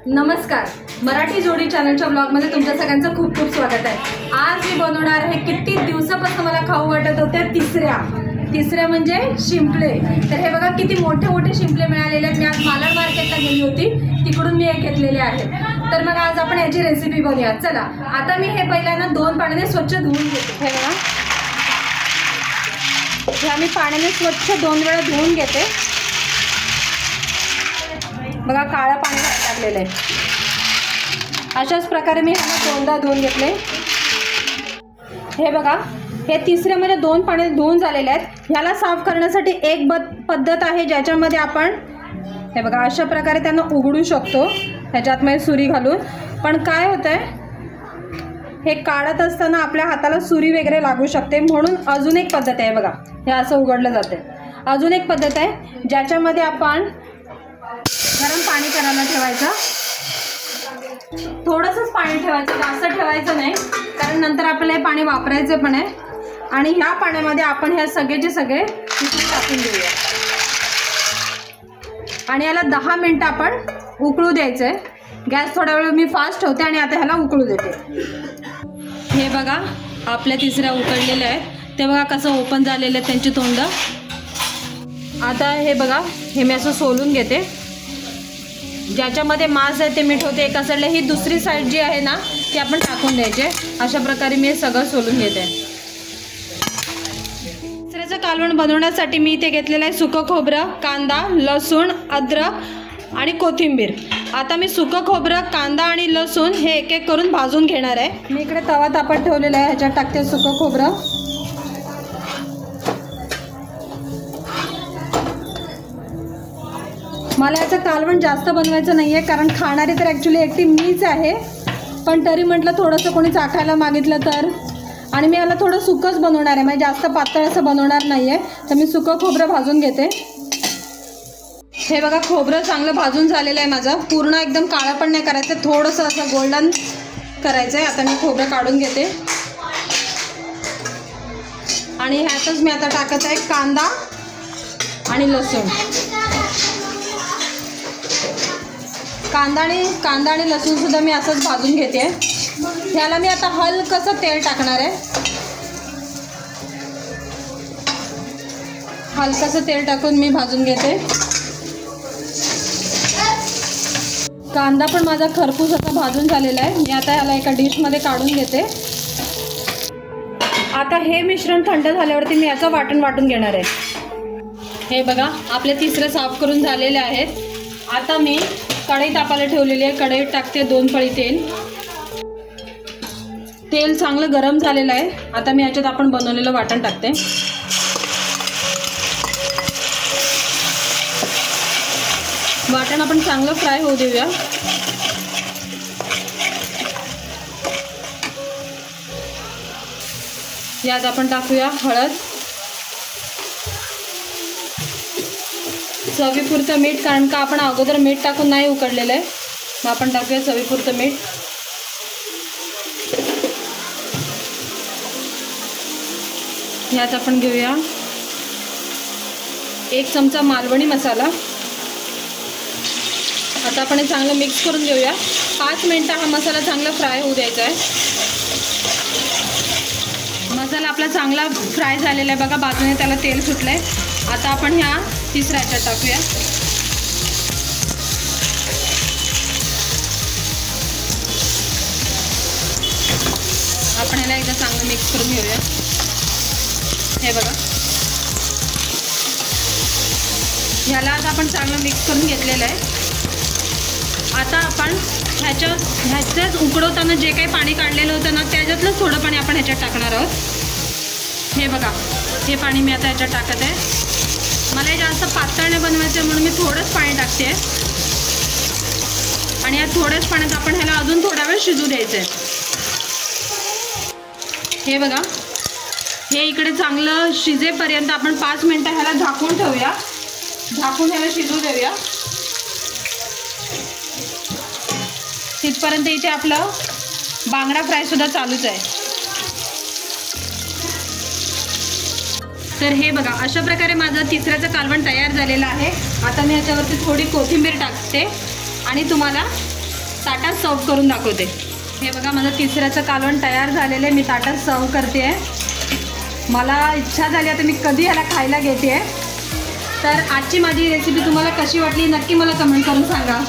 नमस्कार, मराठी जोडी चॅनलच्या ब्लॉगमध्ये तुमच्या सगळ्यांचं खूप खूप स्वागत आहे। आज मी बनवणार आहे किती दिवसापासून मला खाऊ वाटत होते तिसऱ्या म्हणजे शिंपले। तर हे बघा किती मोठे मोठे शिंपले मिळालेले आहेत। मी आज मालाड मार्केटला गेली होती, तिकडून मी हे घेतलेले आहेत। तर मग आज आपण याची रेसिपी बनवूया। चला, आता मी हे पहिल्यांदा 2 पाण्याने स्वच्छ धुवून घेते। हे बघा, हे मी पाण्याने स्वच्छ 2 वेळा धुवून घेते। बघा, काळं पाणी लागलेलं आहे। अशाच प्रकारे मी ह्याला 2दा धुवून घेतले। हे बघा, हे तिसऱ्यामध्ये 2 पाणी धुवून झालेले आहेत। ह्याला साफ करण्यासाठी एक पद्धत आहे, ज्याच्यामध्ये आपण हे बघा अशा प्रकारे त्यांना उघडू शकतो, ह्याच्यात सुरी घालून। पण काय होतंय, हे काढत असताना आपल्या हाताला सुरी वगैरे लागू शकते, म्हणून अजून एक पद्धत आहे। बघा, हे असं उघडलं जाते। अजून एक पद्धत आहे, ज्याच्यामध्ये आपण गरम पाणी करायला ठेवायचं। थोडंसंच पाणी ठेवायचं, जास्त ठेवायचं नाही, कारण नंतर आपल्याला हे पाणी वापरायचं पण आहे। आणि ह्या पाण्यामध्ये आपण ह्या सगळेचे सगळे टाकून देऊया आणि याला 10 मिनिटं आपण उकळू द्यायचं आहे। गॅस थोडा वेळ मी फास्ट ठेवते आणि आता ह्याला उकळू देते। हे बघा, आपल्या तिसऱ्या उकळलेल्या आहेत। ते बघा कसं ओपन झालेलं आहे त्यांची तोंड। आता हे बघा, हे मी असं सोलून घेते। ज्याच्यामध्ये मांस आहे ते मी ठेवते एका साईडला, ही दुसरी साईड जी आहे ना ती आपण टाकून द्यायचे। अशा प्रकारे मी हे सगळं सोलून घेते। तिसऱ्याचं कालवण बनवण्यासाठी मी इथे घेतलेलं आहे सुकं खोबरं, कांदा, लसूण, अद्रक आणि कोथिंबीर। आता मी सुकं खोबरं, कांदा आणि लसूण हे एक एक करून भाजून घेणार आहे। मी इकडे तवा तापत ठेवलेला आहे, ह्याच्यात टाकते सुकं खोबरं। मला याचं कालवण जास्त बनवायचं नाही आहे, कारण खाणारी तर ॲक्च्युली एकटी मीच आहे। पण तरी म्हटलं थोडंसं कोणी चाखायला मागितलं तर, आणि मी याला थोडं सुकंच बनवणार आहे, म्हणजे जास्त पातळ असं बनवणार नाही आहे। तर मी सुकं खोबरं भाजून घेते। हे बघा, खोबरं चांगलं भाजून झालेलं आहे माझं। पूर्ण एकदम काळं पण नाही करायचं, थोडंसं असं गोल्डन करायचं आहे। आता मी खोबरं काढून घेते आणि ह्यातच मी आता टाकत आहे कांदा आणि लसूण। कांदा आणि लसूण सुद्धा मी असंच भाजून घेते। ह्याला मी आता हलकंसं तेल टाकणार आहे। हलकंसं तेल टाकून मी भाजून घेते। कांदा पण माझा खरपूस असा भाजून झालेला आहे। मी आता ह्याला एका डिशमध्ये काढून घेते। आता हे मिश्रण थंड झाल्यावरती मी याचं वाटण घेणार आहे। हे बघा, आपले तिसरे साफ करून झालेले आहेत। आता मी कढई तापायला ठेवलेली आहे। कढईत टाकते 2 पळी तेल। तेल चांगलं गरम झालेलं आहे। आता मी याच्यात आपण बनवलेलं वाटण टाकते। वाटण आपण चांगलं फ्राय होऊ देऊया। यात आपण टाकूया हळद, चवीपुरतं मीठ, कारण का आपण अगोदर मीठ टाकून नाही उकडलेलं आहे। मग आपण टाकूया चवीपुरतं मीठ। यात आपण घेऊया 1 चमचा मालवणी मसाला। आता आपण हे चांगलं मिक्स करून घेऊया। 5 मिनिटं हा मसाला चांगला फ्राय होऊ द्यायचा आहे। मसाला आपला चांगला फ्राय झालेला आहे। बघा, बाजूने त्याला तेल सुटलं आहे। आता आपण ह्या तिसऱ्या ह्याच्यात टाकूया। आपण ह्याला एकदा चांगलं मिक्स करून घेऊया। हे बघा, ह्याला आता आपण चांगलं मिक्स करून घेतलेलं आहे। आता आपण ह्याच्यात उकडवताना जे काही पाणी काढलेलं होतं ना, त्याच्यातलंच थोडं पाणी आपण ह्याच्यात टाकणार आहोत। हे बघा, हे पाणी मी आता ह्याच्यात टाकत आहे। मला हे जास्त पातळ नाही बनवायचं, म्हणून मी थोडंच पाणी टाकते आणि या थोड्याच पाण्यात आपण ह्याला अजून थोडा वेळ शिजू द्यायचं आहे। हे बघा, हे इकडे चांगलं शिजेपर्यंत आपण 5 मिनिटं ह्याला झाकून ठेवूया। झाकून ह्याला शिजू देऊया। तिथपर्यंत इथे आपलं बांगडा फ्राय सुद्धा चालूच आहे। तर हे बघा, अशा प्रकारे माझं तिसऱ्याचं कालवण तयार झालेलं आहे. आता मी याच्यावरती थोडी कोथिंबीर टाकते आणि तुम्हाला ताटात सर्व करून दाखवते. हे बघा, माझं तिसऱ्याचं कालवण तयार झालेलं आहे. मी ताटात सर्व करते आहे. मला इच्छा झाली आता मी कधी याला खायला घेते आहे. तर आजची माझी रेसिपी तुम्हाला कशी वाटली नक्की मला कमेंट करून सांगा.